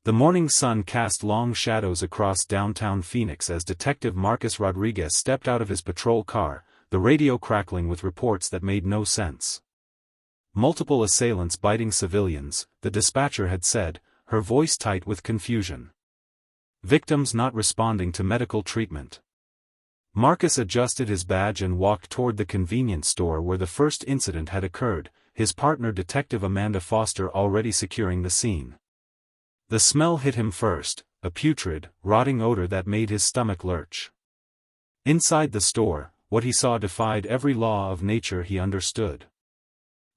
The morning sun cast long shadows across downtown Phoenix as Detective Marcus Rodriguez stepped out of his patrol car, the radio crackling with reports that made no sense. Multiple assailants biting civilians, the dispatcher had said, her voice tight with confusion. Victims not responding to medical treatment. Marcus adjusted his badge and walked toward the convenience store where the first incident had occurred, his partner Detective Amanda Foster already securing the scene. The smell hit him first, a putrid, rotting odor that made his stomach lurch. Inside the store, what he saw defied every law of nature he understood.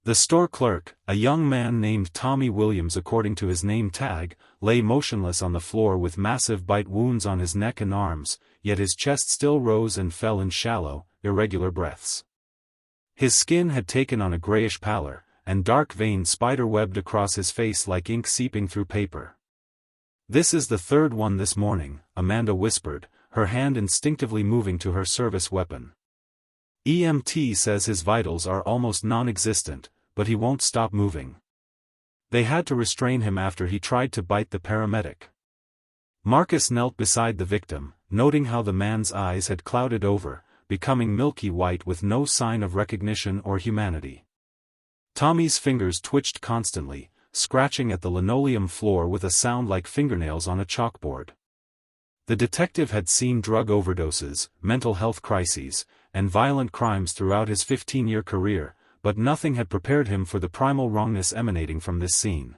The store clerk, a young man named Tommy Williams according to his name tag, lay motionless on the floor with massive bite wounds on his neck and arms, yet his chest still rose and fell in shallow, irregular breaths. His skin had taken on a grayish pallor, and dark veins spider-webbed across his face like ink seeping through paper. "This is the third one this morning," Amanda whispered, her hand instinctively moving to her service weapon. "EMT says his vitals are almost non-existent, but he won't stop moving. They had to restrain him after he tried to bite the paramedic." Marcus knelt beside the victim, noting how the man's eyes had clouded over, becoming milky white with no sign of recognition or humanity. Tommy's fingers twitched constantly, scratching at the linoleum floor with a sound like fingernails on a chalkboard. The detective had seen drug overdoses, mental health crises, and violent crimes throughout his 15-year career, but nothing had prepared him for the primal wrongness emanating from this scene.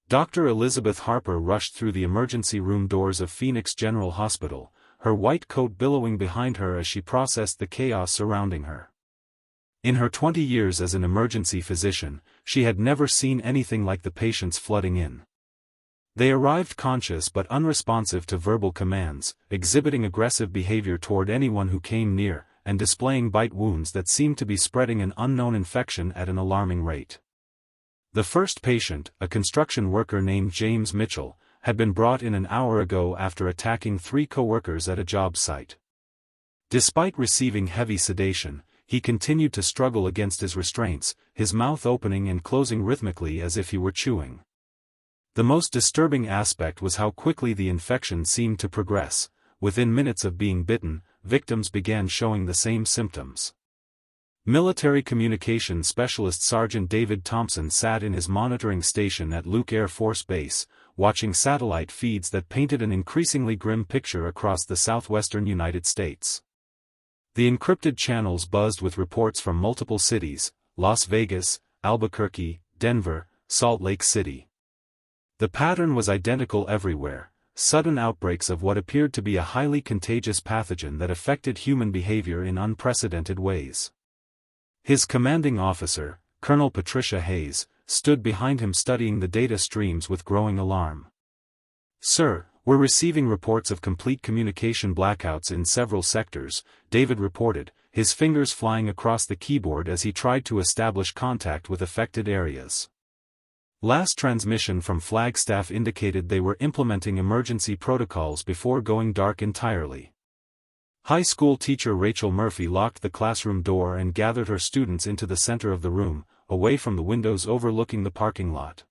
Dr. Elizabeth Harper rushed through the emergency room doors of Phoenix General Hospital, her white coat billowing behind her as she processed the chaos surrounding her. In her 20 years as an emergency physician, she had never seen anything like the patients flooding in. They arrived conscious but unresponsive to verbal commands, exhibiting aggressive behavior toward anyone who came near, and displaying bite wounds that seemed to be spreading an unknown infection at an alarming rate. The first patient, a construction worker named James Mitchell, had been brought in an hour ago after attacking 3 co-workers at a job site. Despite receiving heavy sedation, he continued to struggle against his restraints, his mouth opening and closing rhythmically as if he were chewing. The most disturbing aspect was how quickly the infection seemed to progress. Within minutes of being bitten, victims began showing the same symptoms. Military Communications Specialist Sergeant David Thompson sat in his monitoring station at Luke Air Force Base, watching satellite feeds that painted an increasingly grim picture across the southwestern United States. The encrypted channels buzzed with reports from multiple cities: Las Vegas, Albuquerque, Denver, Salt Lake City. The pattern was identical everywhere: sudden outbreaks of what appeared to be a highly contagious pathogen that affected human behavior in unprecedented ways. His commanding officer, Colonel Patricia Hayes, stood behind him studying the data streams with growing alarm. "Sir, we're receiving reports of complete communication blackouts in several sectors," David reported, his fingers flying across the keyboard as he tried to establish contact with affected areas. Last transmission from Flagstaff indicated they were implementing emergency protocols before going dark entirely. High school teacher Rachel Murphy locked the classroom door and gathered her students into the center of the room, away from the windows overlooking the parking lot.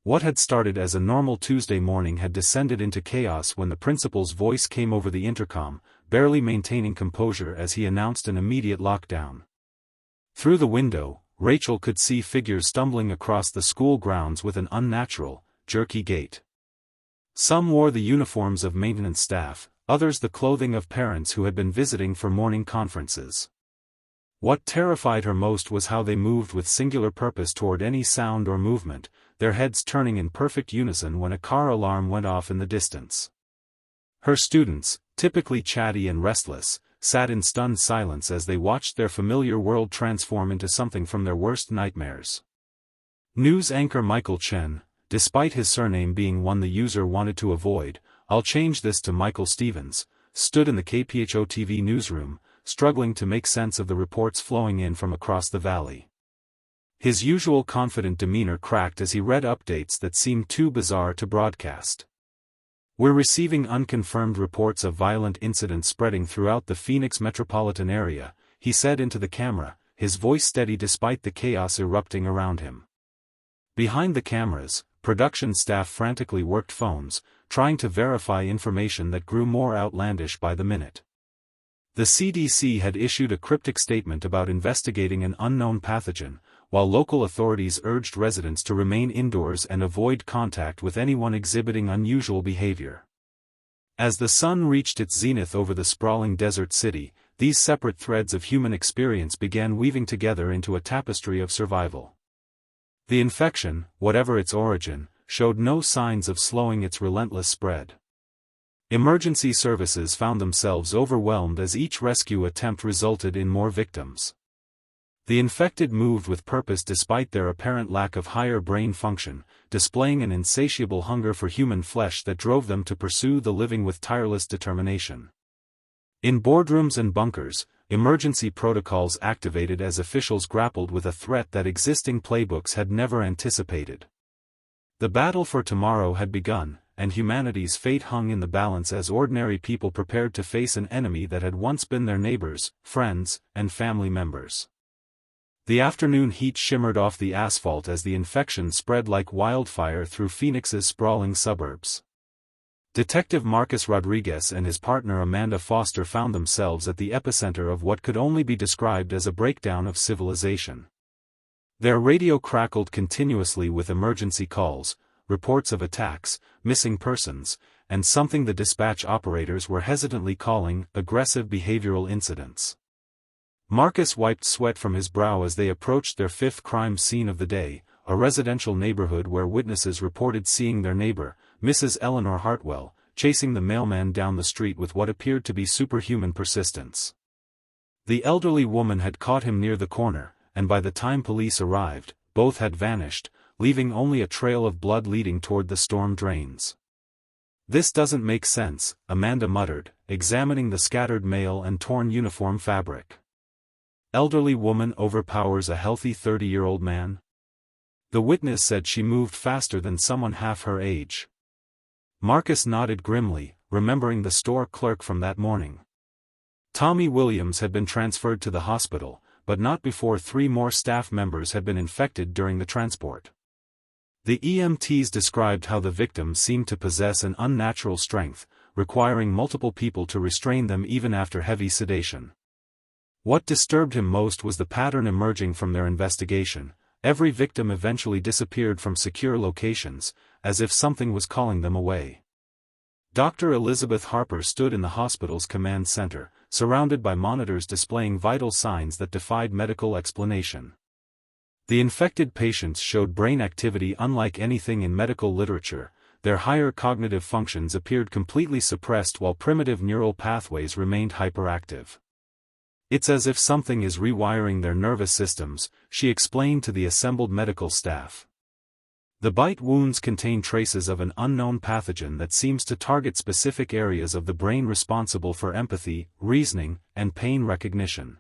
What had started as a normal Tuesday morning had descended into chaos when the principal's voice came over the intercom, barely maintaining composure as he announced an immediate lockdown. Through the window, Rachel could see figures stumbling across the school grounds with an unnatural, jerky gait. Some wore the uniforms of maintenance staff, others the clothing of parents who had been visiting for morning conferences. What terrified her most was how they moved with singular purpose toward any sound or movement, their heads turning in perfect unison when a car alarm went off in the distance. Her students, typically chatty and restless, sat in stunned silence as they watched their familiar world transform into something from their worst nightmares. News anchor Michael Chen, despite his surname being one the user wanted to avoid, "I'll change this to Michael Stevens," stood in the KPHO-TV newsroom, struggling to make sense of the reports flowing in from across the valley. His usual confident demeanor cracked as he read updates that seemed too bizarre to broadcast. "We're receiving unconfirmed reports of violent incidents spreading throughout the Phoenix metropolitan area," he said into the camera, his voice steady despite the chaos erupting around him. Behind the cameras, production staff frantically worked phones, trying to verify information that grew more outlandish by the minute. The CDC had issued a cryptic statement about investigating an unknown pathogen, while local authorities urged residents to remain indoors and avoid contact with anyone exhibiting unusual behavior. As the sun reached its zenith over the sprawling desert city, these separate threads of human experience began weaving together into a tapestry of survival. The infection, whatever its origin, showed no signs of slowing its relentless spread. Emergency services found themselves overwhelmed as each rescue attempt resulted in more victims. The infected moved with purpose despite their apparent lack of higher brain function, displaying an insatiable hunger for human flesh that drove them to pursue the living with tireless determination. In boardrooms and bunkers, emergency protocols activated as officials grappled with a threat that existing playbooks had never anticipated. The battle for tomorrow had begun, and humanity's fate hung in the balance as ordinary people prepared to face an enemy that had once been their neighbors, friends, and family members. The afternoon heat shimmered off the asphalt as the infection spread like wildfire through Phoenix's sprawling suburbs. Detective Marcus Rodriguez and his partner Amanda Foster found themselves at the epicenter of what could only be described as a breakdown of civilization. Their radio crackled continuously with emergency calls, reports of attacks, missing persons, and something the dispatch operators were hesitantly calling aggressive behavioral incidents. Marcus wiped sweat from his brow as they approached their fifth crime scene of the day, a residential neighborhood where witnesses reported seeing their neighbor, Mrs. Eleanor Hartwell, chasing the mailman down the street with what appeared to be superhuman persistence. The elderly woman had caught him near the corner, and by the time police arrived, both had vanished, leaving only a trail of blood leading toward the storm drains. "This doesn't make sense," Amanda muttered, examining the scattered mail and torn uniform fabric. "Elderly woman overpowers a healthy 30-year-old man?" The witness said she moved faster than someone half her age. Marcus nodded grimly, remembering the store clerk from that morning. Tommy Williams had been transferred to the hospital, but not before 3 more staff members had been infected during the transport. The EMTs described how the victim seemed to possess an unnatural strength, requiring multiple people to restrain them even after heavy sedation. What disturbed him most was the pattern emerging from their investigation. Every victim eventually disappeared from secure locations, as if something was calling them away. Dr. Elizabeth Harper stood in the hospital's command center, surrounded by monitors displaying vital signs that defied medical explanation. The infected patients showed brain activity unlike anything in medical literature. Their higher cognitive functions appeared completely suppressed while primitive neural pathways remained hyperactive. "It's as if something is rewiring their nervous systems," she explained to the assembled medical staff. The bite wounds contain traces of an unknown pathogen that seems to target specific areas of the brain responsible for empathy, reasoning, and pain recognition.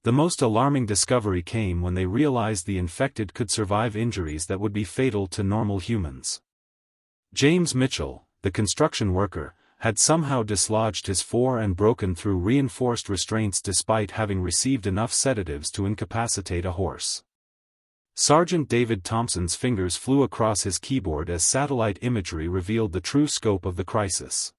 The most alarming discovery came when they realized the infected could survive injuries that would be fatal to normal humans. James Mitchell, the construction worker, had somehow dislodged his 4 and broken through reinforced restraints despite having received enough sedatives to incapacitate a horse. Sergeant David Thompson's fingers flew across his keyboard as satellite imagery revealed the true scope of the crisis.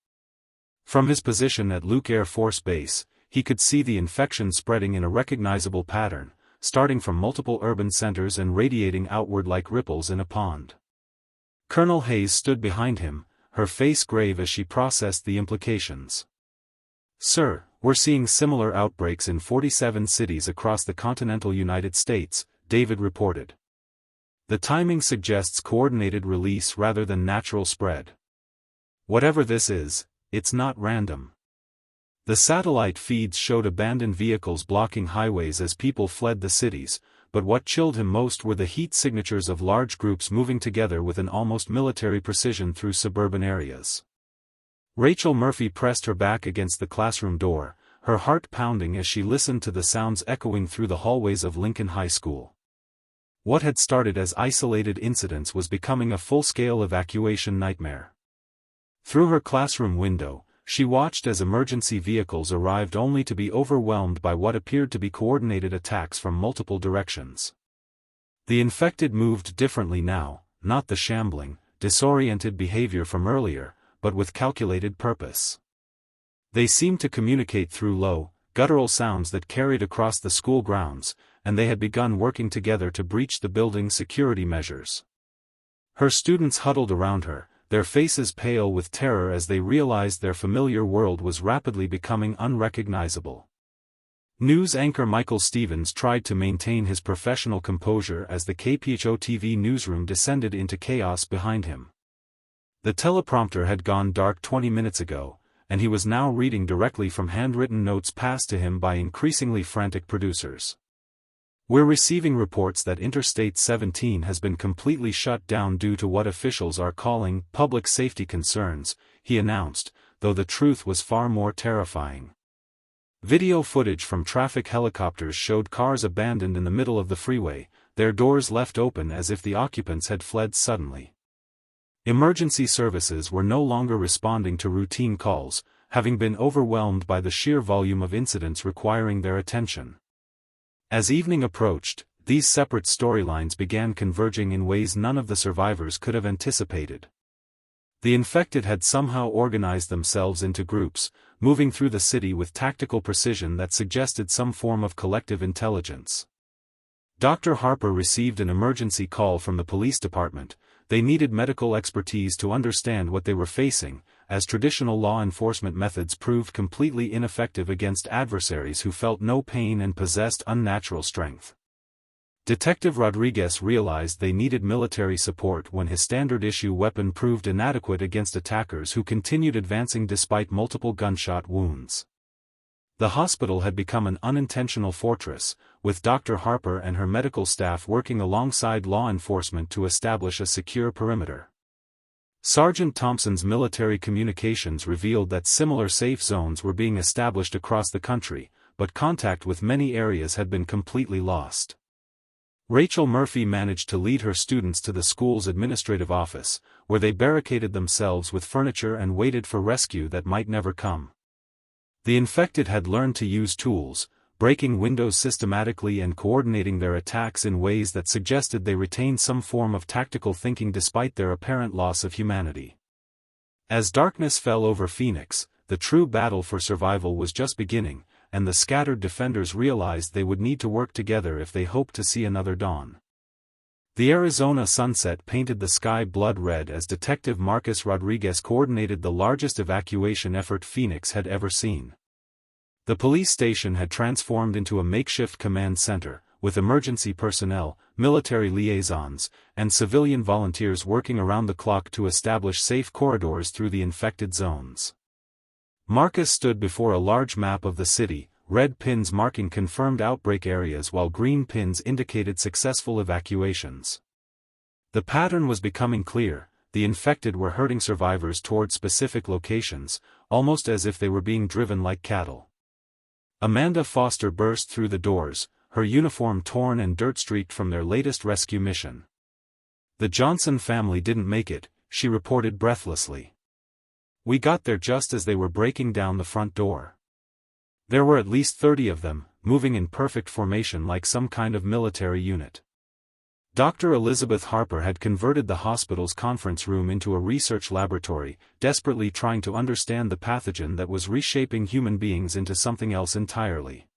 From his position at Luke Air Force Base, he could see the infection spreading in a recognizable pattern, starting from multiple urban centers and radiating outward like ripples in a pond. Colonel Hayes stood behind him, her face grave as she processed the implications. "Sir, we're seeing similar outbreaks in 47 cities across the continental United States," David reported. "The timing suggests coordinated release rather than natural spread. Whatever this is, it's not random." The satellite feeds showed abandoned vehicles blocking highways as people fled the cities, but what chilled him most were the heat signatures of large groups moving together with an almost military precision through suburban areas. Rachel Murphy pressed her back against the classroom door, her heart pounding as she listened to the sounds echoing through the hallways of Lincoln High School. What had started as isolated incidents was becoming a full-scale evacuation nightmare. Through her classroom window, she watched as emergency vehicles arrived only to be overwhelmed by what appeared to be coordinated attacks from multiple directions. The infected moved differently now, not the shambling, disoriented behavior from earlier, but with calculated purpose. They seemed to communicate through low, guttural sounds that carried across the school grounds, and they had begun working together to breach the building's security measures. Her students huddled around her, their faces pale with terror as they realized their familiar world was rapidly becoming unrecognizable. News anchor Michael Stevens tried to maintain his professional composure as the KPHO TV newsroom descended into chaos behind him. The teleprompter had gone dark 20 minutes ago, and he was now reading directly from handwritten notes passed to him by increasingly frantic producers. "We're receiving reports that Interstate 17 has been completely shut down due to what officials are calling public safety concerns," he announced, though the truth was far more terrifying. Video footage from traffic helicopters showed cars abandoned in the middle of the freeway, their doors left open as if the occupants had fled suddenly. Emergency services were no longer responding to routine calls, having been overwhelmed by the sheer volume of incidents requiring their attention. As evening approached, these separate storylines began converging in ways none of the survivors could have anticipated. The infected had somehow organized themselves into groups, moving through the city with tactical precision that suggested some form of collective intelligence. Dr. Harper received an emergency call from the police department. They needed medical expertise to understand what they were facing, as traditional law enforcement methods proved completely ineffective against adversaries who felt no pain and possessed unnatural strength. Detective Rodriguez realized they needed military support when his standard-issue weapon proved inadequate against attackers who continued advancing despite multiple gunshot wounds. The hospital had become an unintentional fortress, with Dr. Harper and her medical staff working alongside law enforcement to establish a secure perimeter. Sergeant Thompson's military communications revealed that similar safe zones were being established across the country, but contact with many areas had been completely lost. Rachel Murphy managed to lead her students to the school's administrative office, where they barricaded themselves with furniture and waited for rescue that might never come. The infected had learned to use tools, breaking windows systematically and coordinating their attacks in ways that suggested they retained some form of tactical thinking despite their apparent loss of humanity. As darkness fell over Phoenix, the true battle for survival was just beginning, and the scattered defenders realized they would need to work together if they hoped to see another dawn. The Arizona sunset painted the sky blood red as Detective Marcus Rodriguez coordinated the largest evacuation effort Phoenix had ever seen. The police station had transformed into a makeshift command center, with emergency personnel, military liaisons, and civilian volunteers working around the clock to establish safe corridors through the infected zones. Marcus stood before a large map of the city, red pins marking confirmed outbreak areas while green pins indicated successful evacuations. The pattern was becoming clear: the infected were herding survivors toward specific locations, almost as if they were being driven like cattle. Amanda Foster burst through the doors, her uniform torn and dirt-streaked from their latest rescue mission. "The Johnson family didn't make it," she reported breathlessly. "We got there just as they were breaking down the front door. There were at least 30 of them, moving in perfect formation like some kind of military unit." Dr. Elizabeth Harper had converted the hospital's conference room into a research laboratory, desperately trying to understand the pathogen that was reshaping human beings into something else entirely.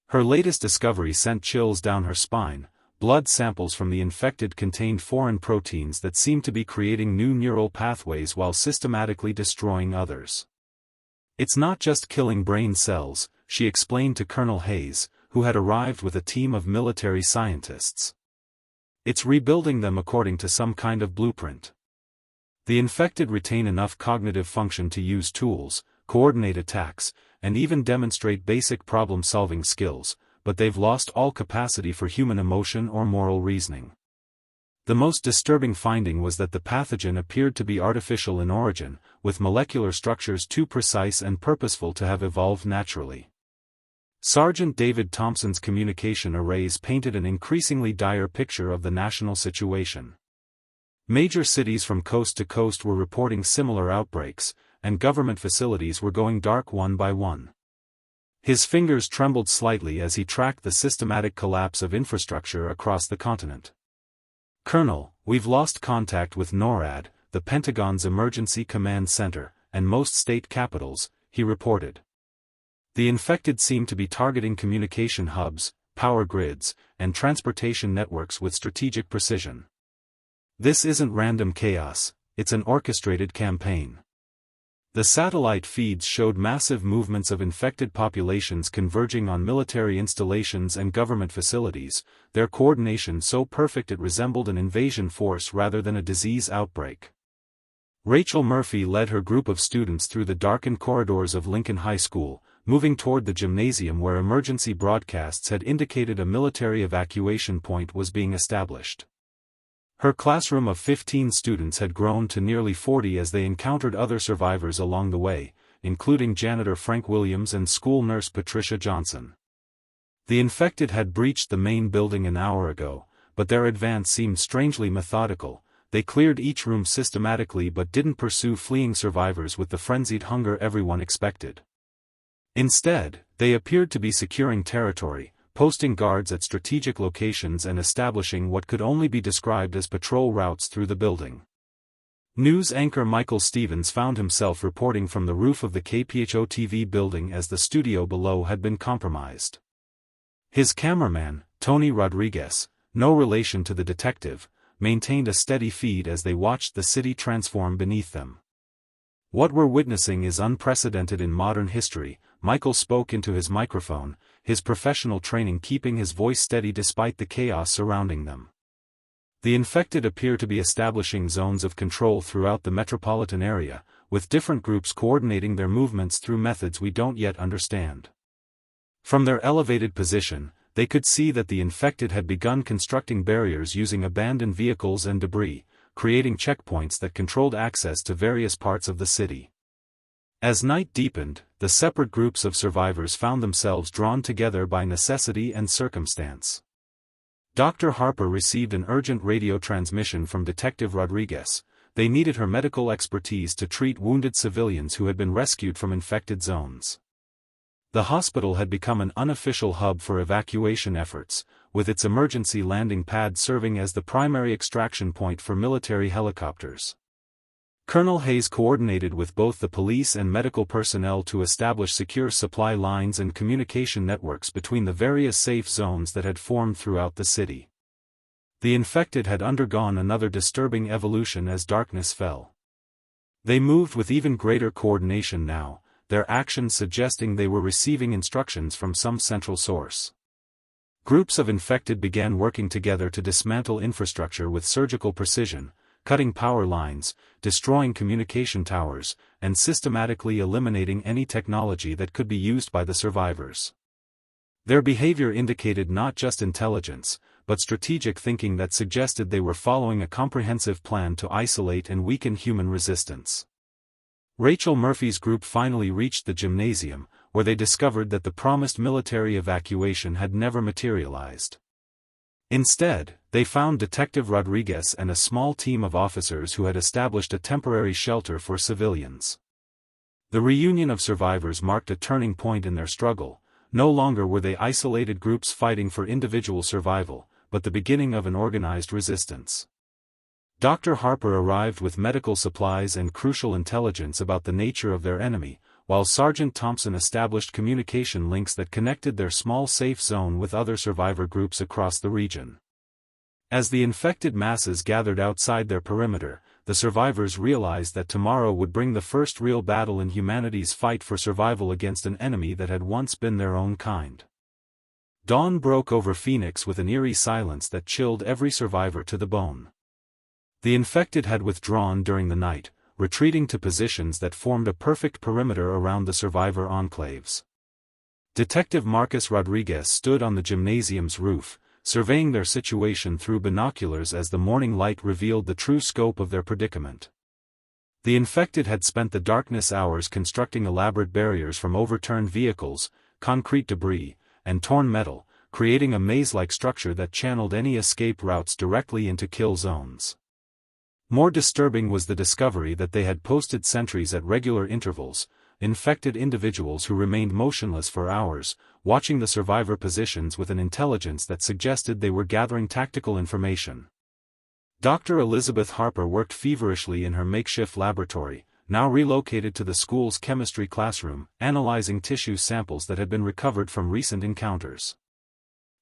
Her latest discovery sent chills down her spine. Blood samples from the infected contained foreign proteins that seemed to be creating new neural pathways while systematically destroying others. "It's not just killing brain cells," she explained to Colonel Hayes, who had arrived with a team of military scientists. "It's rebuilding them according to some kind of blueprint. The infected retain enough cognitive function to use tools, coordinate attacks, and even demonstrate basic problem-solving skills, but they've lost all capacity for human emotion or moral reasoning." The most disturbing finding was that the pathogen appeared to be artificial in origin, with molecular structures too precise and purposeful to have evolved naturally. Sergeant David Thompson's communication arrays painted an increasingly dire picture of the national situation. Major cities from coast to coast were reporting similar outbreaks, and government facilities were going dark one by one. His fingers trembled slightly as he tracked the systematic collapse of infrastructure across the continent. "Colonel, we've lost contact with NORAD, the Pentagon's Emergency Command Center, and most state capitals," he reported. The infected seemed to be targeting communication hubs, power grids, and transportation networks with strategic precision. "This isn't random chaos, it's an orchestrated campaign." The satellite feeds showed massive movements of infected populations converging on military installations and government facilities, their coordination so perfect it resembled an invasion force rather than a disease outbreak. Rachel Murphy led her group of students through the darkened corridors of Lincoln High School, moving toward the gymnasium where emergency broadcasts had indicated a military evacuation point was being established. Her classroom of 15 students had grown to nearly 40 as they encountered other survivors along the way, including janitor Frank Williams and school nurse Patricia Johnson. The infected had breached the main building an hour ago, but their advance seemed strangely methodical. They cleared each room systematically but didn't pursue fleeing survivors with the frenzied hunger everyone expected. Instead, they appeared to be securing territory, posting guards at strategic locations and establishing what could only be described as patrol routes through the building. News anchor Michael Stevens found himself reporting from the roof of the KPHO-TV building as the studio below had been compromised. His cameraman, Tony Rodriguez, no relation to the detective, maintained a steady feed as they watched the city transform beneath them. "What we're witnessing is unprecedented in modern history," Michael spoke into his microphone, his professional training keeping his voice steady despite the chaos surrounding them. The infected appear to be establishing zones of control throughout the metropolitan area, with different groups coordinating their movements through methods we don't yet understand. From their elevated position, they could see that the infected had begun constructing barriers using abandoned vehicles and debris, creating checkpoints that controlled access to various parts of the city. As night deepened, the separate groups of survivors found themselves drawn together by necessity and circumstance. Dr. Harper received an urgent radio transmission from Detective Rodriguez. They needed her medical expertise to treat wounded civilians who had been rescued from infected zones. The hospital had become an unofficial hub for evacuation efforts, with its emergency landing pad serving as the primary extraction point for military helicopters. Colonel Hayes coordinated with both the police and medical personnel to establish secure supply lines and communication networks between the various safe zones that had formed throughout the city. The infected had undergone another disturbing evolution as darkness fell. They moved with even greater coordination now, their actions suggesting they were receiving instructions from some central source. Groups of infected began working together to dismantle infrastructure with surgical precision, cutting power lines, destroying communication towers, and systematically eliminating any technology that could be used by the survivors. Their behavior indicated not just intelligence, but strategic thinking that suggested they were following a comprehensive plan to isolate and weaken human resistance. Rachel Murphy's group finally reached the gymnasium, where they discovered that the promised military evacuation had never materialized. Instead, they found Detective Rodriguez and a small team of officers who had established a temporary shelter for civilians. The reunion of survivors marked a turning point in their struggle. No longer were they isolated groups fighting for individual survival, but the beginning of an organized resistance. Dr. Harper arrived with medical supplies and crucial intelligence about the nature of their enemy, while Sergeant Thompson established communication links that connected their small safe zone with other survivor groups across the region. As the infected masses gathered outside their perimeter, the survivors realized that tomorrow would bring the first real battle in humanity's fight for survival against an enemy that had once been their own kind. Dawn broke over Phoenix with an eerie silence that chilled every survivor to the bone. The infected had withdrawn during the night, retreating to positions that formed a perfect perimeter around the survivor enclaves. Detective Marcus Rodriguez stood on the gymnasium's roof, surveying their situation through binoculars as the morning light revealed the true scope of their predicament. The infected had spent the darkness hours constructing elaborate barriers from overturned vehicles, concrete debris, and torn metal, creating a maze-like structure that channeled any escape routes directly into kill zones. More disturbing was the discovery that they had posted sentries at regular intervals, infected individuals who remained motionless for hours, watching the survivor positions with an intelligence that suggested they were gathering tactical information. Dr. Elizabeth Harper worked feverishly in her makeshift laboratory, now relocated to the school's chemistry classroom, analyzing tissue samples that had been recovered from recent encounters.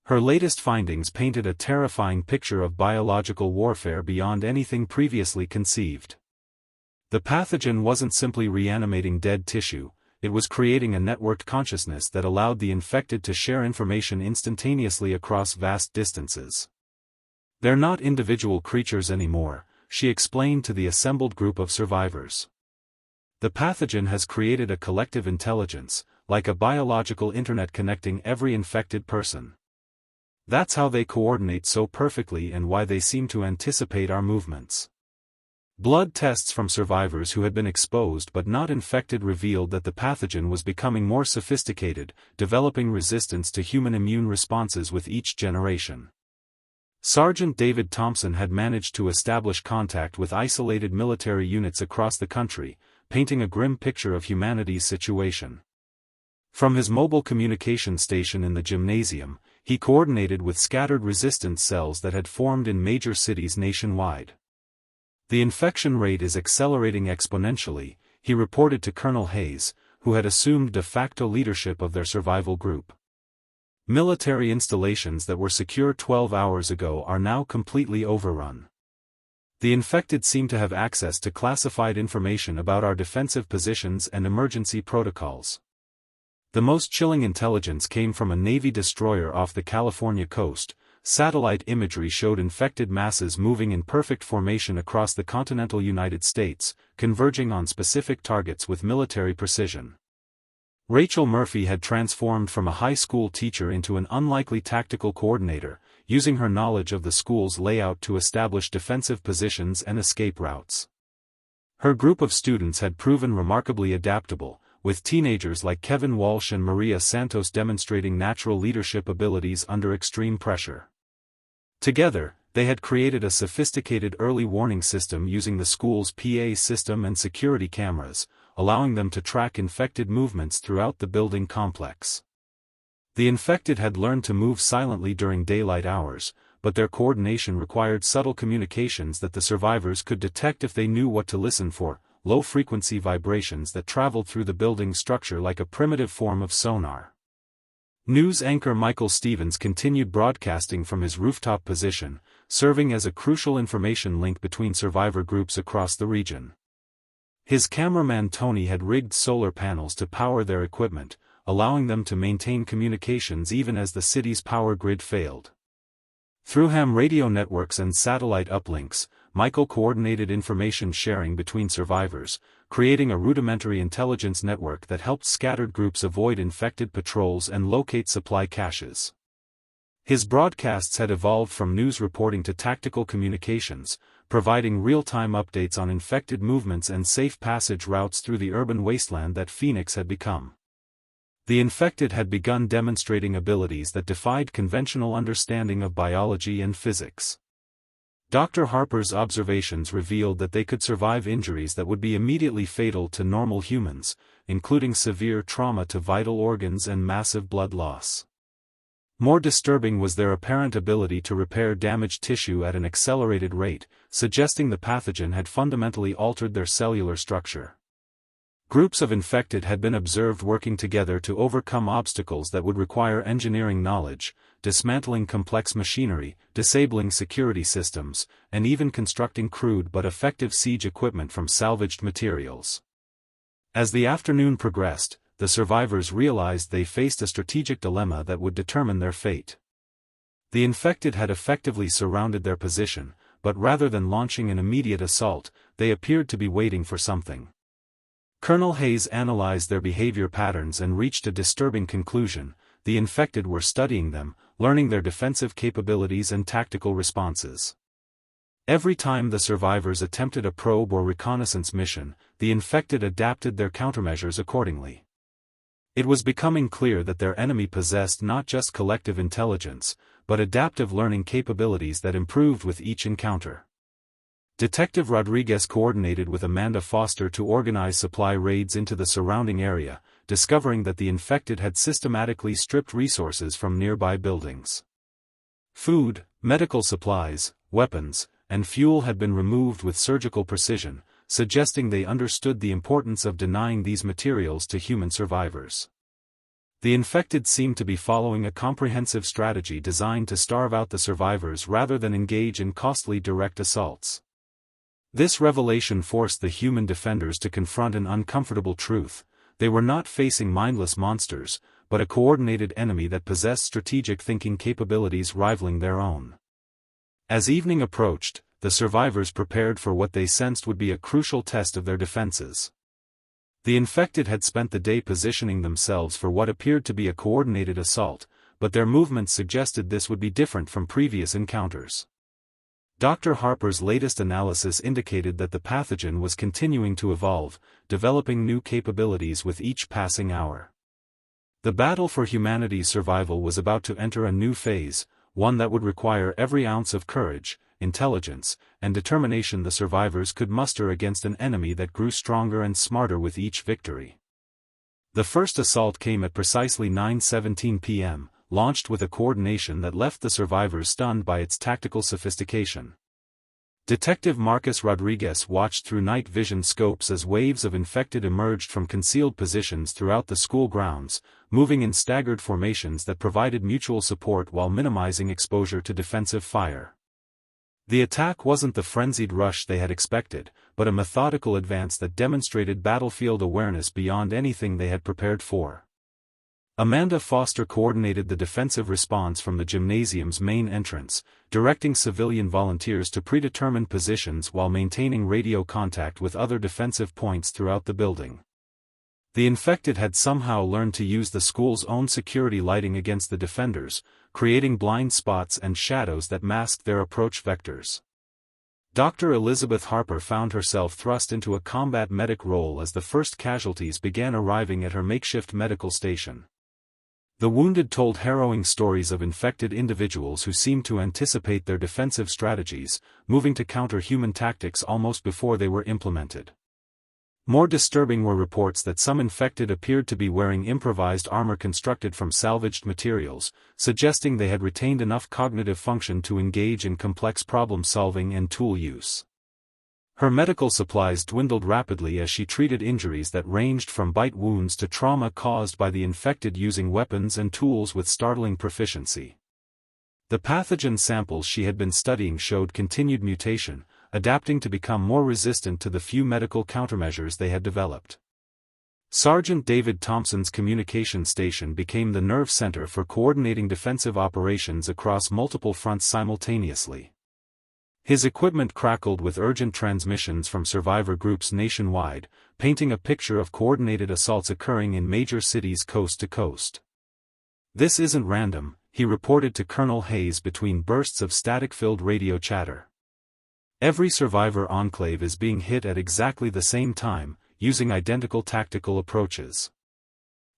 Her latest findings painted a terrifying picture of biological warfare beyond anything previously conceived. The pathogen wasn't simply reanimating dead tissue, it was creating a networked consciousness that allowed the infected to share information instantaneously across vast distances. "They're not individual creatures anymore," she explained to the assembled group of survivors. "The pathogen has created a collective intelligence, like a biological internet connecting every infected person. That's how they coordinate so perfectly and why they seem to anticipate our movements." Blood tests from survivors who had been exposed but not infected revealed that the pathogen was becoming more sophisticated, developing resistance to human immune responses with each generation. Sergeant David Thompson had managed to establish contact with isolated military units across the country, painting a grim picture of humanity's situation. From his mobile communication station in the gymnasium, he coordinated with scattered resistance cells that had formed in major cities nationwide. "The infection rate is accelerating exponentially," he reported to Colonel Hayes, who had assumed de facto leadership of their survival group. "Military installations that were secure 12 hours ago are now completely overrun. The infected seem to have access to classified information about our defensive positions and emergency protocols." The most chilling intelligence came from a Navy destroyer off the California coast. Satellite imagery showed infected masses moving in perfect formation across the continental United States, converging on specific targets with military precision. Rachel Murphy had transformed from a high school teacher into an unlikely tactical coordinator, using her knowledge of the school's layout to establish defensive positions and escape routes. Her group of students had proven remarkably adaptable, with teenagers like Kevin Walsh and Maria Santos demonstrating natural leadership abilities under extreme pressure. Together, they had created a sophisticated early warning system using the school's PA system and security cameras, allowing them to track infected movements throughout the building complex. The infected had learned to move silently during daylight hours, but their coordination required subtle communications that the survivors could detect if they knew what to listen for, low-frequency vibrations that traveled through the building structure like a primitive form of sonar. News anchor Michael Stevens continued broadcasting from his rooftop position, serving as a crucial information link between survivor groups across the region. His cameraman Tony had rigged solar panels to power their equipment, allowing them to maintain communications even as the city's power grid failed. Through ham radio networks and satellite uplinks, Michael coordinated information sharing between survivors, creating a rudimentary intelligence network that helped scattered groups avoid infected patrols and locate supply caches. His broadcasts had evolved from news reporting to tactical communications, providing real-time updates on infected movements and safe passage routes through the urban wasteland that Phoenix had become. The infected had begun demonstrating abilities that defied conventional understanding of biology and physics. Dr. Harper's observations revealed that they could survive injuries that would be immediately fatal to normal humans, including severe trauma to vital organs and massive blood loss. More disturbing was their apparent ability to repair damaged tissue at an accelerated rate, suggesting the pathogen had fundamentally altered their cellular structure. Groups of infected had been observed working together to overcome obstacles that would require engineering knowledge, dismantling complex machinery, disabling security systems, and even constructing crude but effective siege equipment from salvaged materials. As the afternoon progressed, the survivors realized they faced a strategic dilemma that would determine their fate. The infected had effectively surrounded their position, but rather than launching an immediate assault, they appeared to be waiting for something. Colonel Hayes analyzed their behavior patterns and reached a disturbing conclusion: the infected were studying them, learning their defensive capabilities and tactical responses. Every time the survivors attempted a probe or reconnaissance mission, the infected adapted their countermeasures accordingly. It was becoming clear that their enemy possessed not just collective intelligence, but adaptive learning capabilities that improved with each encounter. Detective Rodriguez coordinated with Amanda Foster to organize supply raids into the surrounding area, discovering that the infected had systematically stripped resources from nearby buildings. Food, medical supplies, weapons, and fuel had been removed with surgical precision, suggesting they understood the importance of denying these materials to human survivors. The infected seemed to be following a comprehensive strategy designed to starve out the survivors rather than engage in costly direct assaults. This revelation forced the human defenders to confront an uncomfortable truth: they were not facing mindless monsters, but a coordinated enemy that possessed strategic thinking capabilities rivaling their own. As evening approached, the survivors prepared for what they sensed would be a crucial test of their defenses. The infected had spent the day positioning themselves for what appeared to be a coordinated assault, but their movements suggested this would be different from previous encounters. Dr. Harper's latest analysis indicated that the pathogen was continuing to evolve, developing new capabilities with each passing hour. The battle for humanity's survival was about to enter a new phase, one that would require every ounce of courage, intelligence, and determination the survivors could muster against an enemy that grew stronger and smarter with each victory. The first assault came at precisely 9:17 p.m., launched with a coordination that left the survivors stunned by its tactical sophistication. Detective Marcus Rodriguez watched through night vision scopes as waves of infected emerged from concealed positions throughout the school grounds, moving in staggered formations that provided mutual support while minimizing exposure to defensive fire. The attack wasn't the frenzied rush they had expected, but a methodical advance that demonstrated battlefield awareness beyond anything they had prepared for. Amanda Foster coordinated the defensive response from the gymnasium's main entrance, directing civilian volunteers to predetermined positions while maintaining radio contact with other defensive points throughout the building. The infected had somehow learned to use the school's own security lighting against the defenders, creating blind spots and shadows that masked their approach vectors. Dr. Elizabeth Harper found herself thrust into a combat medic role as the first casualties began arriving at her makeshift medical station. The wounded told harrowing stories of infected individuals who seemed to anticipate their defensive strategies, moving to counter human tactics almost before they were implemented. More disturbing were reports that some infected appeared to be wearing improvised armor constructed from salvaged materials, suggesting they had retained enough cognitive function to engage in complex problem-solving and tool use. Her medical supplies dwindled rapidly as she treated injuries that ranged from bite wounds to trauma caused by the infected using weapons and tools with startling proficiency. The pathogen samples she had been studying showed continued mutation, adapting to become more resistant to the few medical countermeasures they had developed. Sergeant David Thompson's communication station became the nerve center for coordinating defensive operations across multiple fronts simultaneously. His equipment crackled with urgent transmissions from survivor groups nationwide, painting a picture of coordinated assaults occurring in major cities coast to coast. "This isn't random," he reported to Colonel Hayes between bursts of static-filled radio chatter. "Every survivor enclave is being hit at exactly the same time, using identical tactical approaches.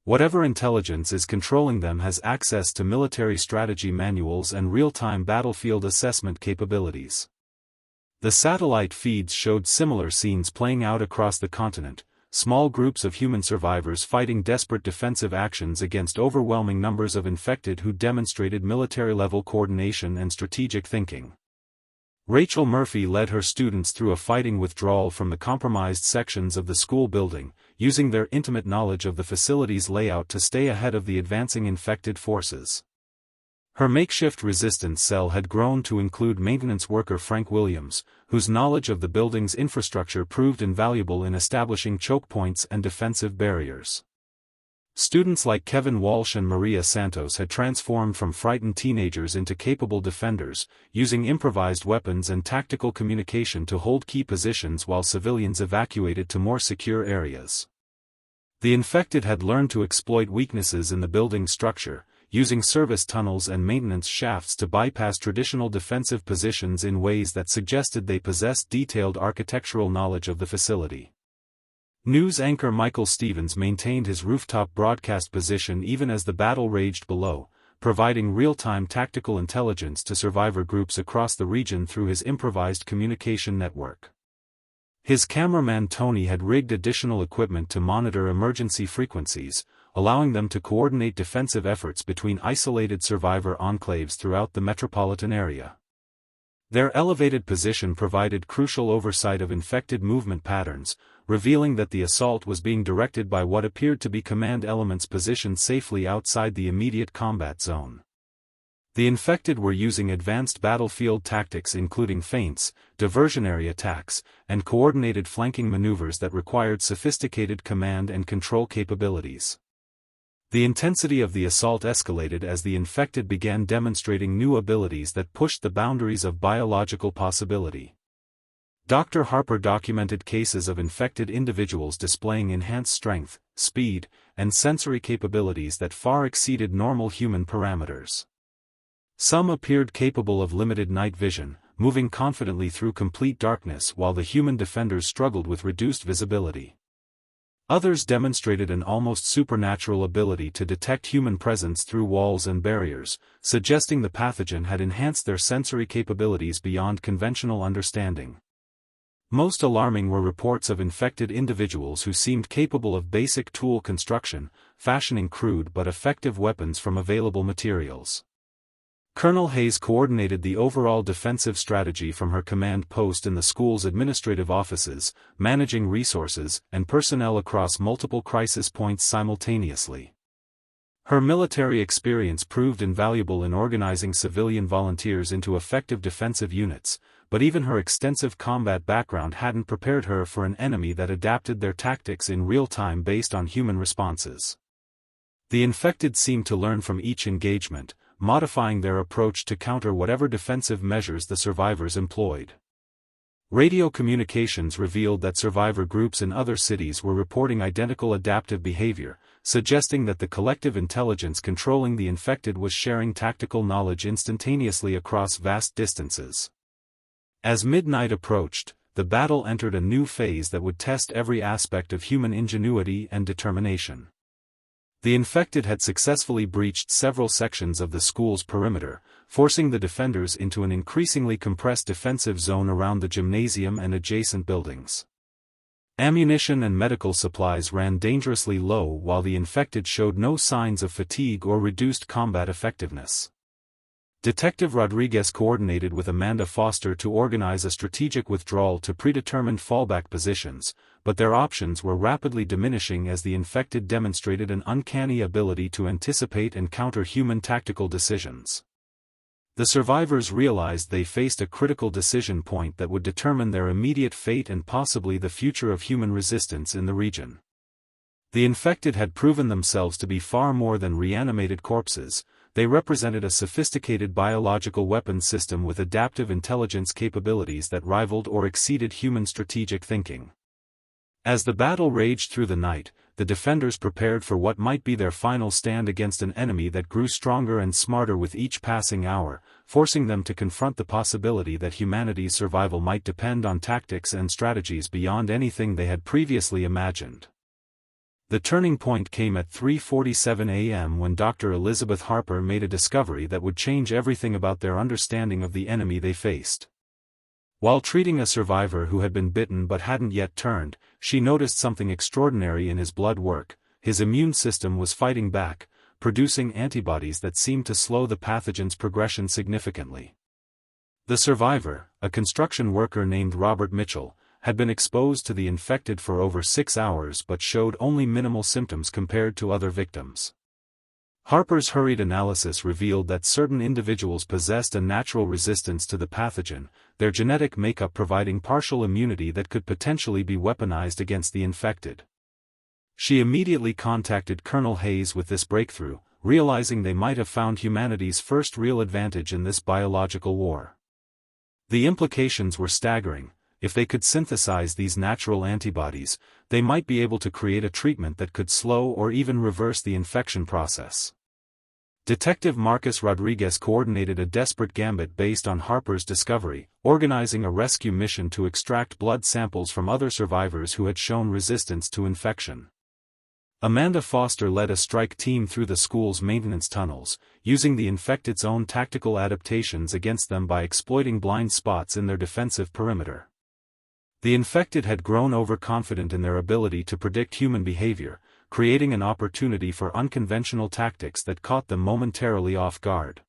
Whatever intelligence is controlling them has access to military strategy manuals and real-time battlefield assessment capabilities." The satellite feeds showed similar scenes playing out across the continent, small groups of human survivors fighting desperate defensive actions against overwhelming numbers of infected who demonstrated military-level coordination and strategic thinking. Rachel Murphy led her students through a fighting withdrawal from the compromised sections of the school building, using their intimate knowledge of the facility's layout to stay ahead of the advancing infected forces. Her makeshift resistance cell had grown to include maintenance worker Frank Williams, whose knowledge of the building's infrastructure proved invaluable in establishing choke points and defensive barriers. Students like Kevin Walsh and Maria Santos had transformed from frightened teenagers into capable defenders, using improvised weapons and tactical communication to hold key positions while civilians evacuated to more secure areas. The infected had learned to exploit weaknesses in the building structure, using service tunnels and maintenance shafts to bypass traditional defensive positions in ways that suggested they possessed detailed architectural knowledge of the facility. News anchor Michael Stevens maintained his rooftop broadcast position even as the battle raged below, providing real-time tactical intelligence to survivor groups across the region through his improvised communication network. His cameraman Tony had rigged additional equipment to monitor emergency frequencies, allowing them to coordinate defensive efforts between isolated survivor enclaves throughout the metropolitan area. Their elevated position provided crucial oversight of infected movement patterns, revealing that the assault was being directed by what appeared to be command elements positioned safely outside the immediate combat zone. The infected were using advanced battlefield tactics including feints, diversionary attacks, and coordinated flanking maneuvers that required sophisticated command and control capabilities. The intensity of the assault escalated as the infected began demonstrating new abilities that pushed the boundaries of biological possibility. Dr. Harper documented cases of infected individuals displaying enhanced strength, speed, and sensory capabilities that far exceeded normal human parameters. Some appeared capable of limited night vision, moving confidently through complete darkness while the human defenders struggled with reduced visibility. Others demonstrated an almost supernatural ability to detect human presence through walls and barriers, suggesting the pathogen had enhanced their sensory capabilities beyond conventional understanding. Most alarming were reports of infected individuals who seemed capable of basic tool construction, fashioning crude but effective weapons from available materials. Colonel Hayes coordinated the overall defensive strategy from her command post in the school's administrative offices, managing resources and personnel across multiple crisis points simultaneously. Her military experience proved invaluable in organizing civilian volunteers into effective defensive units, but even her extensive combat background hadn't prepared her for an enemy that adapted their tactics in real time based on human responses. The infected seemed to learn from each engagement, modifying their approach to counter whatever defensive measures the survivors employed. Radio communications revealed that survivor groups in other cities were reporting identical adaptive behavior, suggesting that the collective intelligence controlling the infected was sharing tactical knowledge instantaneously across vast distances. As midnight approached, the battle entered a new phase that would test every aspect of human ingenuity and determination. The infected had successfully breached several sections of the school's perimeter, forcing the defenders into an increasingly compressed defensive zone around the gymnasium and adjacent buildings. Ammunition and medical supplies ran dangerously low while the infected showed no signs of fatigue or reduced combat effectiveness. Detective Rodriguez coordinated with Amanda Foster to organize a strategic withdrawal to predetermined fallback positions, but their options were rapidly diminishing as the infected demonstrated an uncanny ability to anticipate and counter human tactical decisions. The survivors realized they faced a critical decision point that would determine their immediate fate and possibly the future of human resistance in the region. The infected had proven themselves to be far more than reanimated corpses. They represented a sophisticated biological weapons system with adaptive intelligence capabilities that rivaled or exceeded human strategic thinking. As the battle raged through the night, the defenders prepared for what might be their final stand against an enemy that grew stronger and smarter with each passing hour, forcing them to confront the possibility that humanity's survival might depend on tactics and strategies beyond anything they had previously imagined. The turning point came at 3:47 a.m. when Dr. Elizabeth Harper made a discovery that would change everything about their understanding of the enemy they faced. While treating a survivor who had been bitten but hadn't yet turned, she noticed something extraordinary in his blood work. His immune system was fighting back, producing antibodies that seemed to slow the pathogen's progression significantly. The survivor, a construction worker named Robert Mitchell, had been exposed to the infected for over 6 hours but showed only minimal symptoms compared to other victims. Harper's hurried analysis revealed that certain individuals possessed a natural resistance to the pathogen, their genetic makeup providing partial immunity that could potentially be weaponized against the infected. She immediately contacted Colonel Hayes with this breakthrough, realizing they might have found humanity's first real advantage in this biological war. The implications were staggering. If they could synthesize these natural antibodies, they might be able to create a treatment that could slow or even reverse the infection process. Detective Marcus Rodriguez coordinated a desperate gambit based on Harper's discovery, organizing a rescue mission to extract blood samples from other survivors who had shown resistance to infection. Amanda Foster led a strike team through the school's maintenance tunnels, using the infected's own tactical adaptations against them by exploiting blind spots in their defensive perimeter. The infected had grown overconfident in their ability to predict human behavior, creating an opportunity for unconventional tactics that caught them momentarily off guard.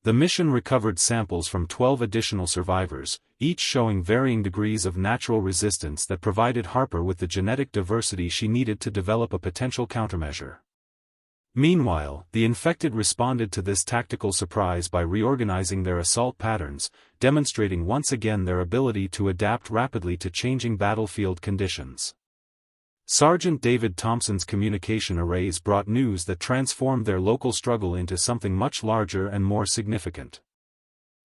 The mission recovered samples from 12 additional survivors, each showing varying degrees of natural resistance that provided Harper with the genetic diversity she needed to develop a potential countermeasure. Meanwhile, the infected responded to this tactical surprise by reorganizing their assault patterns, demonstrating once again their ability to adapt rapidly to changing battlefield conditions. Sergeant David Thompson's communication arrays brought news that transformed their local struggle into something much larger and more significant.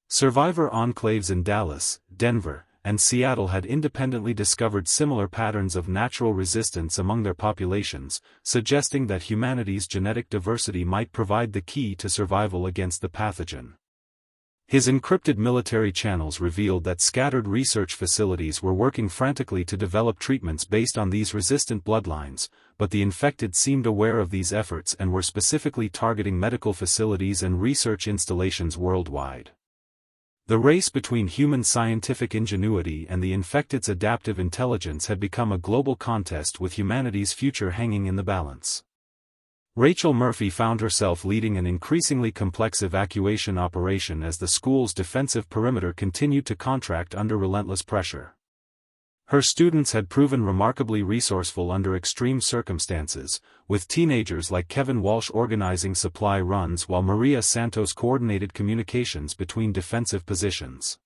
Survivor enclaves in Dallas, Denver, and Seattle had independently discovered similar patterns of natural resistance among their populations, suggesting that humanity's genetic diversity might provide the key to survival against the pathogen. His encrypted military channels revealed that scattered research facilities were working frantically to develop treatments based on these resistant bloodlines, but the infected seemed aware of these efforts and were specifically targeting medical facilities and research installations worldwide. The race between human scientific ingenuity and the infected's adaptive intelligence had become a global contest with humanity's future hanging in the balance. Rachel Murphy found herself leading an increasingly complex evacuation operation as the school's defensive perimeter continued to contract under relentless pressure. Her students had proven remarkably resourceful under extreme circumstances, with teenagers like Kevin Walsh organizing supply runs while Maria Santos coordinated communications between defensive positions.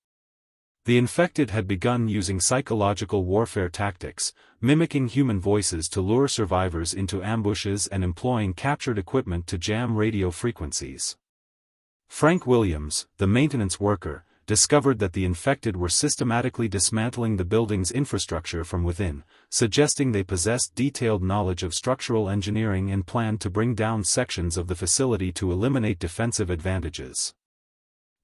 The infected had begun using psychological warfare tactics, mimicking human voices to lure survivors into ambushes and employing captured equipment to jam radio frequencies. Frank Williams, the maintenance worker, discovered that the infected were systematically dismantling the building's infrastructure from within, suggesting they possessed detailed knowledge of structural engineering and planned to bring down sections of the facility to eliminate defensive advantages.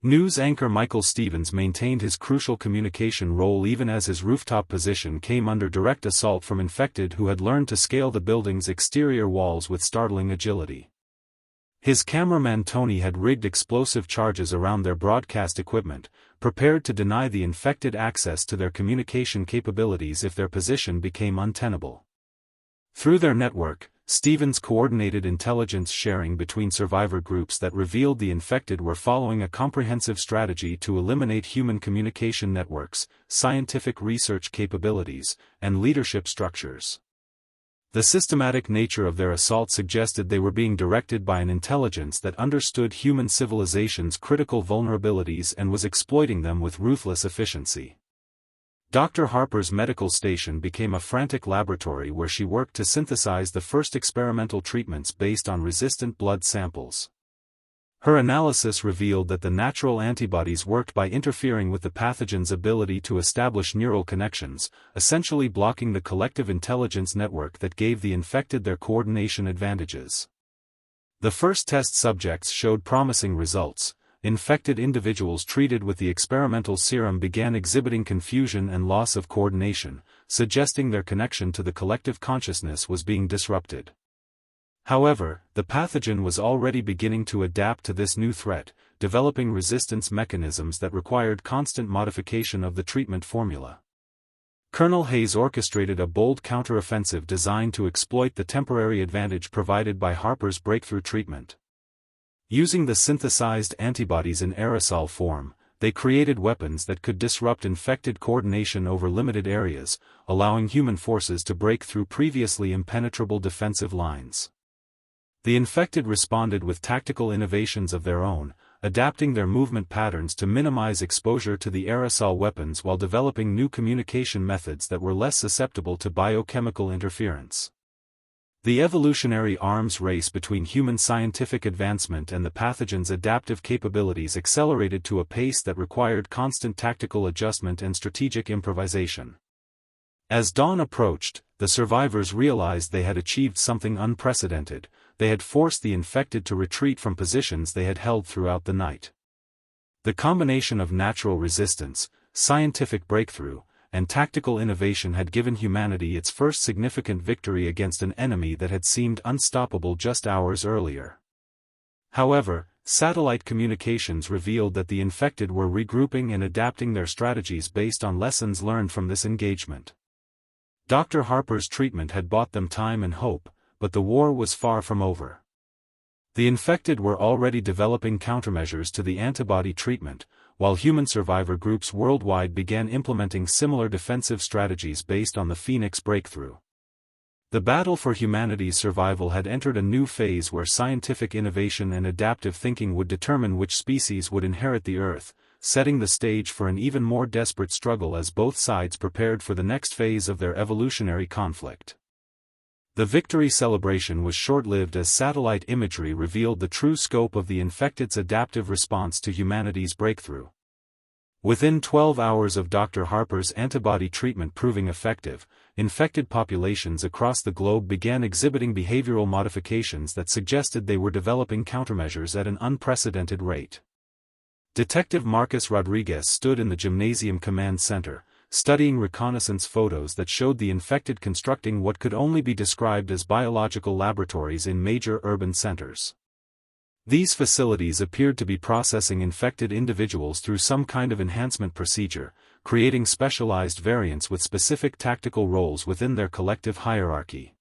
News anchor Michael Stevens maintained his crucial communication role even as his rooftop position came under direct assault from infected who had learned to scale the building's exterior walls with startling agility. His cameraman Tony had rigged explosive charges around their broadcast equipment, prepared to deny the infected access to their communication capabilities if their position became untenable. Through their network, Stevens coordinated intelligence sharing between survivor groups that revealed the infected were following a comprehensive strategy to eliminate human communication networks, scientific research capabilities, and leadership structures. The systematic nature of their assault suggested they were being directed by an intelligence that understood human civilization's critical vulnerabilities and was exploiting them with ruthless efficiency. Dr. Harper's medical station became a frantic laboratory where she worked to synthesize the first experimental treatments based on resistant blood samples. Her analysis revealed that the natural antibodies worked by interfering with the pathogen's ability to establish neural connections, essentially blocking the collective intelligence network that gave the infected their coordination advantages. The first test subjects showed promising results. Infected individuals treated with the experimental serum began exhibiting confusion and loss of coordination, suggesting their connection to the collective consciousness was being disrupted. However, the pathogen was already beginning to adapt to this new threat, developing resistance mechanisms that required constant modification of the treatment formula. Colonel Hayes orchestrated a bold counteroffensive designed to exploit the temporary advantage provided by Harper's breakthrough treatment. Using the synthesized antibodies in aerosol form, they created weapons that could disrupt infected coordination over limited areas, allowing human forces to break through previously impenetrable defensive lines. The infected responded with tactical innovations of their own, adapting their movement patterns to minimize exposure to the aerosol weapons while developing new communication methods that were less susceptible to biochemical interference. The evolutionary arms race between human scientific advancement and the pathogen's adaptive capabilities accelerated to a pace that required constant tactical adjustment and strategic improvisation. As dawn approached, the survivors realized they had achieved something unprecedented. They had forced the infected to retreat from positions they had held throughout the night. The combination of natural resistance, scientific breakthrough, and tactical innovation had given humanity its first significant victory against an enemy that had seemed unstoppable just hours earlier. However, satellite communications revealed that the infected were regrouping and adapting their strategies based on lessons learned from this engagement. Dr. Harper's treatment had bought them time and hope, but the war was far from over. The infected were already developing countermeasures to the antibody treatment, while human survivor groups worldwide began implementing similar defensive strategies based on the Phoenix breakthrough. The battle for humanity's survival had entered a new phase where scientific innovation and adaptive thinking would determine which species would inherit the Earth, setting the stage for an even more desperate struggle as both sides prepared for the next phase of their evolutionary conflict. The victory celebration was short-lived as satellite imagery revealed the true scope of the infected's adaptive response to humanity's breakthrough. Within 12 hours of Dr. Harper's antibody treatment proving effective, infected populations across the globe began exhibiting behavioral modifications that suggested they were developing countermeasures at an unprecedented rate. Detective Marcus Rodriguez stood in the Gymnasium Command Center, studying reconnaissance photos that showed the infected constructing what could only be described as biological laboratories in major urban centers. These facilities appeared to be processing infected individuals through some kind of enhancement procedure, creating specialized variants with specific tactical roles within their collective hierarchy.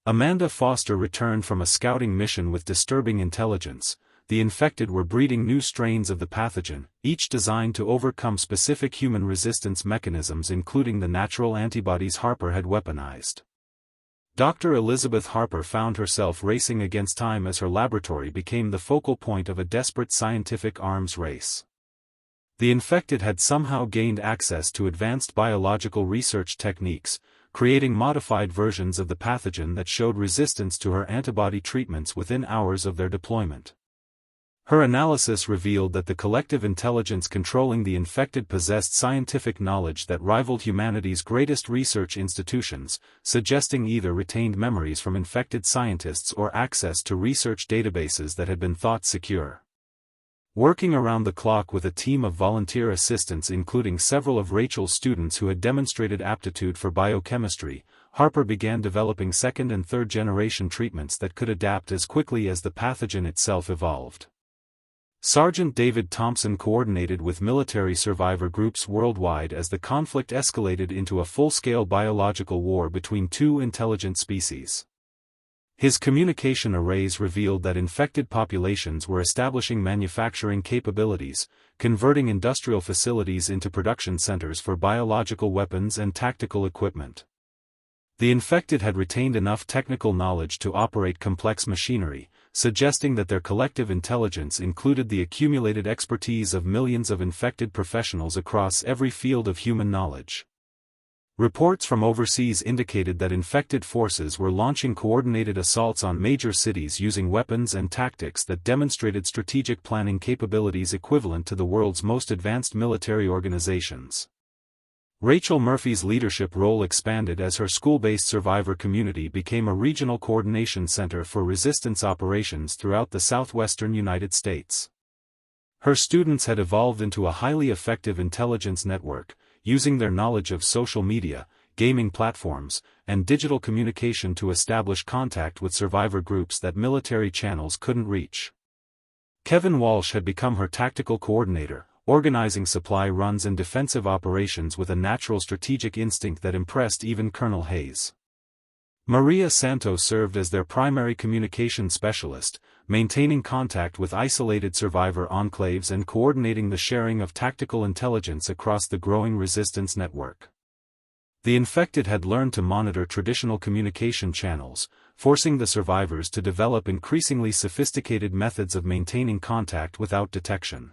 Amanda Foster returned from a scouting mission with disturbing intelligence. The infected were breeding new strains of the pathogen, each designed to overcome specific human resistance mechanisms including the natural antibodies Harper had weaponized. Dr. Elizabeth Harper found herself racing against time as her laboratory became the focal point of a desperate scientific arms race. The infected had somehow gained access to advanced biological research techniques, creating modified versions of the pathogen that showed resistance to her antibody treatments within hours of their deployment. Her analysis revealed that the collective intelligence controlling the infected possessed scientific knowledge that rivaled humanity's greatest research institutions, suggesting either retained memories from infected scientists or access to research databases that had been thought secure. Working around the clock with a team of volunteer assistants including several of Rachel's students who had demonstrated aptitude for biochemistry, Harper began developing second and third generation treatments that could adapt as quickly as the pathogen itself evolved. Sergeant David Thompson coordinated with military survivor groups worldwide as the conflict escalated into a full-scale biological war between two intelligent species. His communication arrays revealed that infected populations were establishing manufacturing capabilities, converting industrial facilities into production centers for biological weapons and tactical equipment. The infected had retained enough technical knowledge to operate complex machinery, suggesting that their collective intelligence included the accumulated expertise of millions of infected professionals across every field of human knowledge. Reports from overseas indicated that infected forces were launching coordinated assaults on major cities using weapons and tactics that demonstrated strategic planning capabilities equivalent to the world's most advanced military organizations. Rachel Murphy's leadership role expanded as her school-based survivor community became a regional coordination center for resistance operations throughout the southwestern United States. Her students had evolved into a highly effective intelligence network, using their knowledge of social media, gaming platforms, and digital communication to establish contact with survivor groups that military channels couldn't reach. Kevin Walsh had become her tactical coordinator, organizing supply runs and defensive operations with a natural strategic instinct that impressed even Colonel Hayes. Maria Santos served as their primary communication specialist, maintaining contact with isolated survivor enclaves and coordinating the sharing of tactical intelligence across the growing resistance network. The infected had learned to monitor traditional communication channels, forcing the survivors to develop increasingly sophisticated methods of maintaining contact without detection.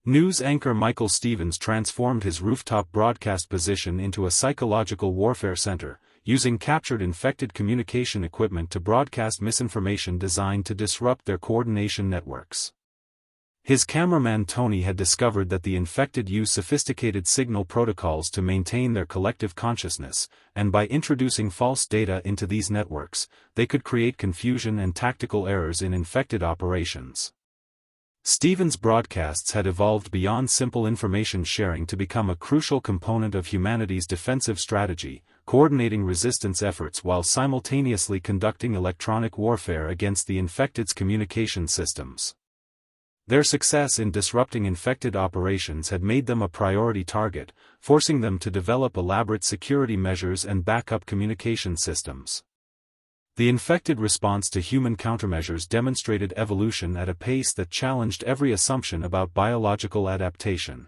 News anchor Michael Stevens transformed his rooftop broadcast position into a psychological warfare center, using captured infected communication equipment to broadcast misinformation designed to disrupt their coordination networks. His cameraman Tony had discovered that the infected use sophisticated signal protocols to maintain their collective consciousness, and by introducing false data into these networks, they could create confusion and tactical errors in infected operations. Stevens' broadcasts had evolved beyond simple information sharing to become a crucial component of humanity's defensive strategy, coordinating resistance efforts while simultaneously conducting electronic warfare against the infected's communication systems. Their success in disrupting infected operations had made them a priority target, forcing them to develop elaborate security measures and backup communication systems. The infected response to human countermeasures demonstrated evolution at a pace that challenged every assumption about biological adaptation.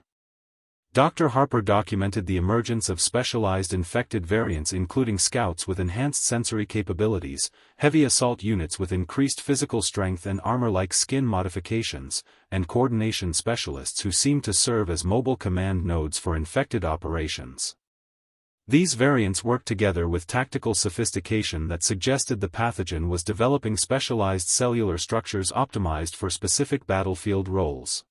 Dr. Harper documented the emergence of specialized infected variants including scouts with enhanced sensory capabilities, heavy assault units with increased physical strength and armor-like skin modifications, and coordination specialists who seemed to serve as mobile command nodes for infected operations. These variants worked together with tactical sophistication that suggested the pathogen was developing specialized cellular structures optimized for specific battlefield roles.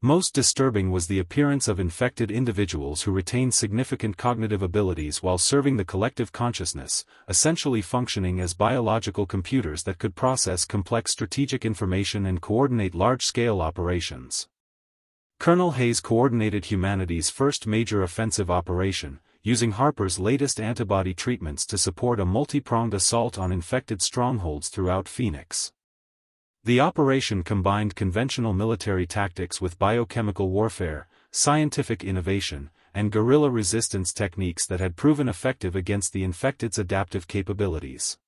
Most disturbing was the appearance of infected individuals who retained significant cognitive abilities while serving the collective consciousness, essentially functioning as biological computers that could process complex strategic information and coordinate large-scale operations. Colonel Hayes coordinated humanity's first major offensive operation, using Harper's latest antibody treatments to support a multi-pronged assault on infected strongholds throughout Phoenix. The operation combined conventional military tactics with biochemical warfare, scientific innovation, and guerrilla resistance techniques that had proven effective against the infected's adaptive capabilities.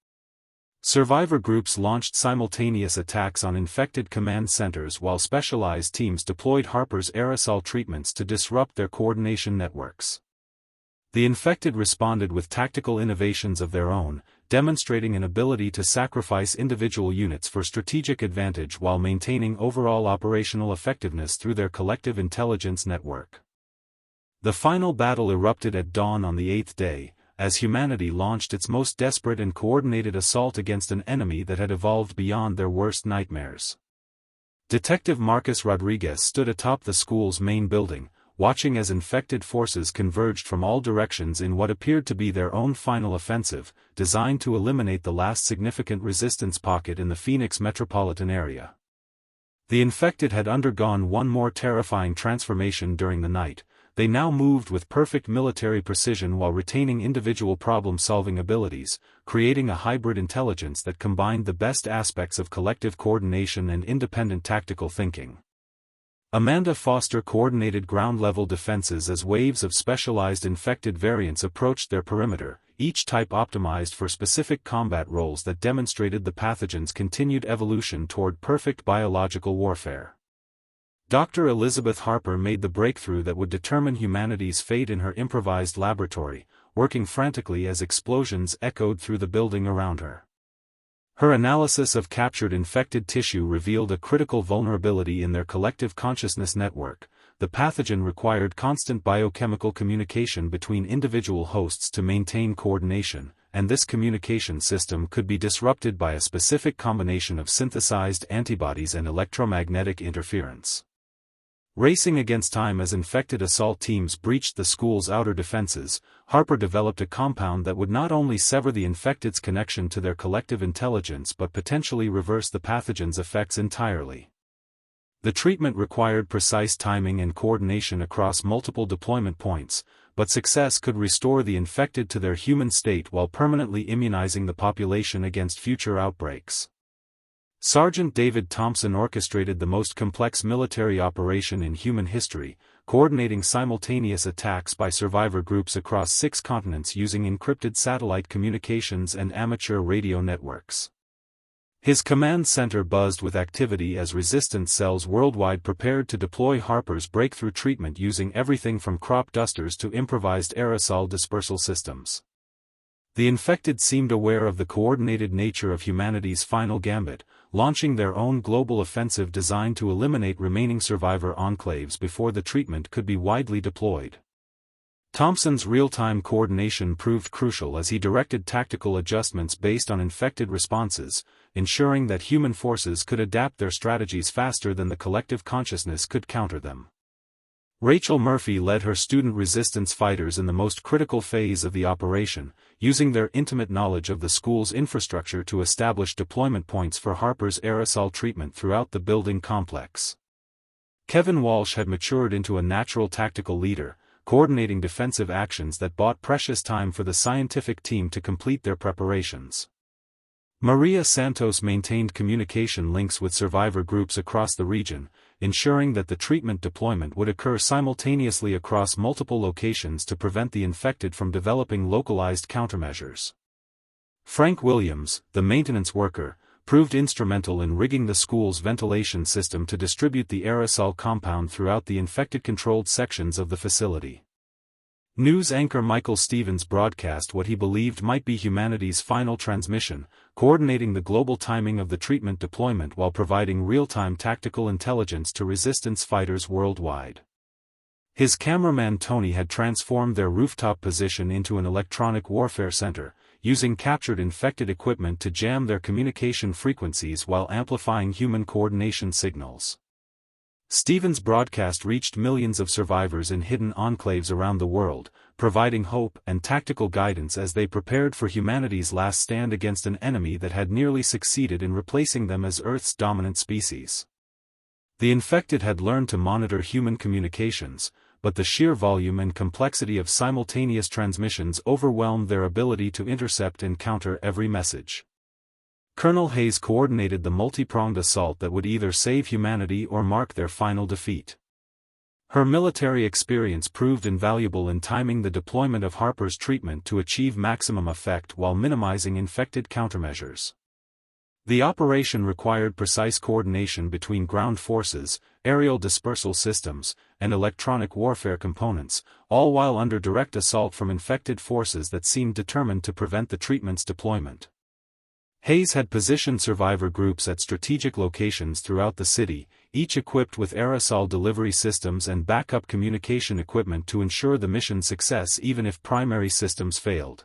Survivor groups launched simultaneous attacks on infected command centers while specialized teams deployed Harper's aerosol treatments to disrupt their coordination networks. The infected responded with tactical innovations of their own, demonstrating an ability to sacrifice individual units for strategic advantage while maintaining overall operational effectiveness through their collective intelligence network. The final battle erupted at dawn on the 8th day, as humanity launched its most desperate and coordinated assault against an enemy that had evolved beyond their worst nightmares. Detective Marcus Rodriguez stood atop the school's main building, watching as infected forces converged from all directions in what appeared to be their own final offensive, designed to eliminate the last significant resistance pocket in the Phoenix metropolitan area. The infected had undergone one more terrifying transformation during the night. They now moved with perfect military precision while retaining individual problem-solving abilities, creating a hybrid intelligence that combined the best aspects of collective coordination and independent tactical thinking. Amanda Foster coordinated ground-level defenses as waves of specialized infected variants approached their perimeter, each type optimized for specific combat roles that demonstrated the pathogen's continued evolution toward perfect biological warfare. Dr. Elizabeth Harper made the breakthrough that would determine humanity's fate in her improvised laboratory, working frantically as explosions echoed through the building around her. Her analysis of captured infected tissue revealed a critical vulnerability in their collective consciousness network. The pathogen required constant biochemical communication between individual hosts to maintain coordination, and this communication system could be disrupted by a specific combination of synthesized antibodies and electromagnetic interference. Racing against time as infected assault teams breached the school's outer defenses, Harper developed a compound that would not only sever the infected's connection to their collective intelligence but potentially reverse the pathogen's effects entirely. The treatment required precise timing and coordination across multiple deployment points, but success could restore the infected to their human state while permanently immunizing the population against future outbreaks. Sergeant David Thompson orchestrated the most complex military operation in human history, coordinating simultaneous attacks by survivor groups across 6 continents using encrypted satellite communications and amateur radio networks. His command center buzzed with activity as resistance cells worldwide prepared to deploy Harper's breakthrough treatment using everything from crop dusters to improvised aerosol dispersal systems. The infected seemed aware of the coordinated nature of humanity's final gambit, launching their own global offensive designed to eliminate remaining survivor enclaves before the treatment could be widely deployed. Thompson's real-time coordination proved crucial as he directed tactical adjustments based on infected responses, ensuring that human forces could adapt their strategies faster than the collective consciousness could counter them. Rachel Murphy led her student resistance fighters in the most critical phase of the operation, using their intimate knowledge of the school's infrastructure to establish deployment points for Harper's aerosol treatment throughout the building complex. Kevin Walsh had matured into a natural tactical leader, coordinating defensive actions that bought precious time for the scientific team to complete their preparations. Maria Santos maintained communication links with survivor groups across the region, ensuring that the treatment deployment would occur simultaneously across multiple locations to prevent the infected from developing localized countermeasures. Frank Williams, the maintenance worker, proved instrumental in rigging the school's ventilation system to distribute the aerosol compound throughout the infected-controlled sections of the facility. News anchor Michael Stevens broadcast what he believed might be humanity's final transmission, coordinating the global timing of the treatment deployment while providing real-time tactical intelligence to resistance fighters worldwide. His cameraman Tony had transformed their rooftop position into an electronic warfare center, using captured infected equipment to jam their communication frequencies while amplifying human coordination signals. Stevens' broadcast reached millions of survivors in hidden enclaves around the world, providing hope and tactical guidance as they prepared for humanity's last stand against an enemy that had nearly succeeded in replacing them as Earth's dominant species. The infected had learned to monitor human communications, but the sheer volume and complexity of simultaneous transmissions overwhelmed their ability to intercept and counter every message. Colonel Hayes coordinated the multi-pronged assault that would either save humanity or mark their final defeat. Her military experience proved invaluable in timing the deployment of Harper's treatment to achieve maximum effect while minimizing infected countermeasures. The operation required precise coordination between ground forces, aerial dispersal systems, and electronic warfare components, all while under direct assault from infected forces that seemed determined to prevent the treatment's deployment. Hayes had positioned survivor groups at strategic locations throughout the city, each equipped with aerosol delivery systems and backup communication equipment to ensure the mission's success even if primary systems failed.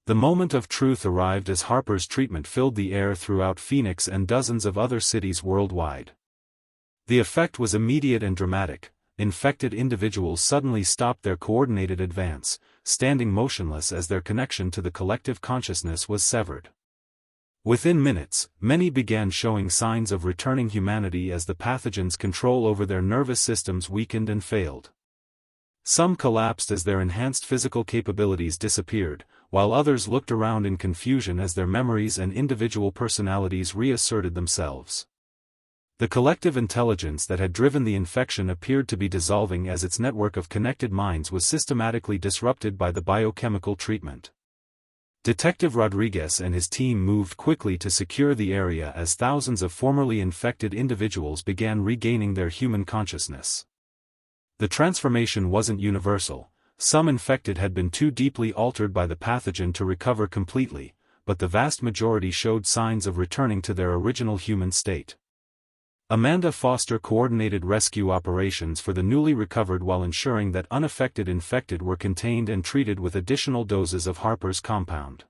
The moment of truth arrived as Harper's treatment filled the air throughout Phoenix and dozens of other cities worldwide. The effect was immediate and dramatic. Infected individuals suddenly stopped their coordinated advance, standing motionless as their connection to the collective consciousness was severed. Within minutes, many began showing signs of returning humanity as the pathogen's control over their nervous systems weakened and failed. Some collapsed as their enhanced physical capabilities disappeared, while others looked around in confusion as their memories and individual personalities reasserted themselves. The collective intelligence that had driven the infection appeared to be dissolving as its network of connected minds was systematically disrupted by the biochemical treatment. Detective Rodriguez and his team moved quickly to secure the area as thousands of formerly infected individuals began regaining their human consciousness. The transformation wasn't universal. Some infected had been too deeply altered by the pathogen to recover completely, but the vast majority showed signs of returning to their original human state. Amanda Foster coordinated rescue operations for the newly recovered while ensuring that unaffected infected were contained and treated with additional doses of Harper's compound.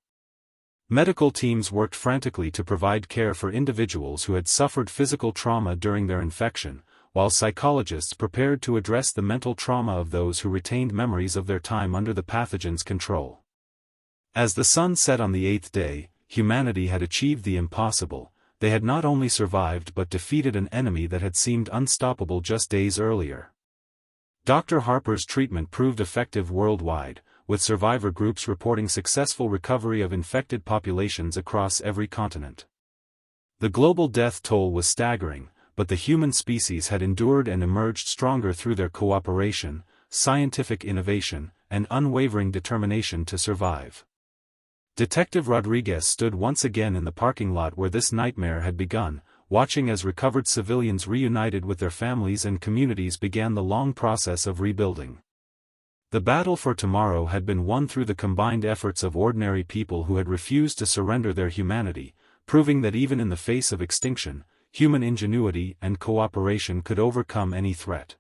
Medical teams worked frantically to provide care for individuals who had suffered physical trauma during their infection, while psychologists prepared to address the mental trauma of those who retained memories of their time under the pathogen's control. As the sun set on the 8th day, humanity had achieved the impossible. They had not only survived but defeated an enemy that had seemed unstoppable just days earlier. Dr. Harper's treatment proved effective worldwide, with survivor groups reporting successful recovery of infected populations across every continent. The global death toll was staggering, but the human species had endured and emerged stronger through their cooperation, scientific innovation, and unwavering determination to survive. Detective Rodriguez stood once again in the parking lot where this nightmare had begun, watching as recovered civilians reunited with their families and communities began the long process of rebuilding. The battle for tomorrow had been won through the combined efforts of ordinary people who had refused to surrender their humanity, proving that even in the face of extinction, human ingenuity and cooperation could overcome any threat.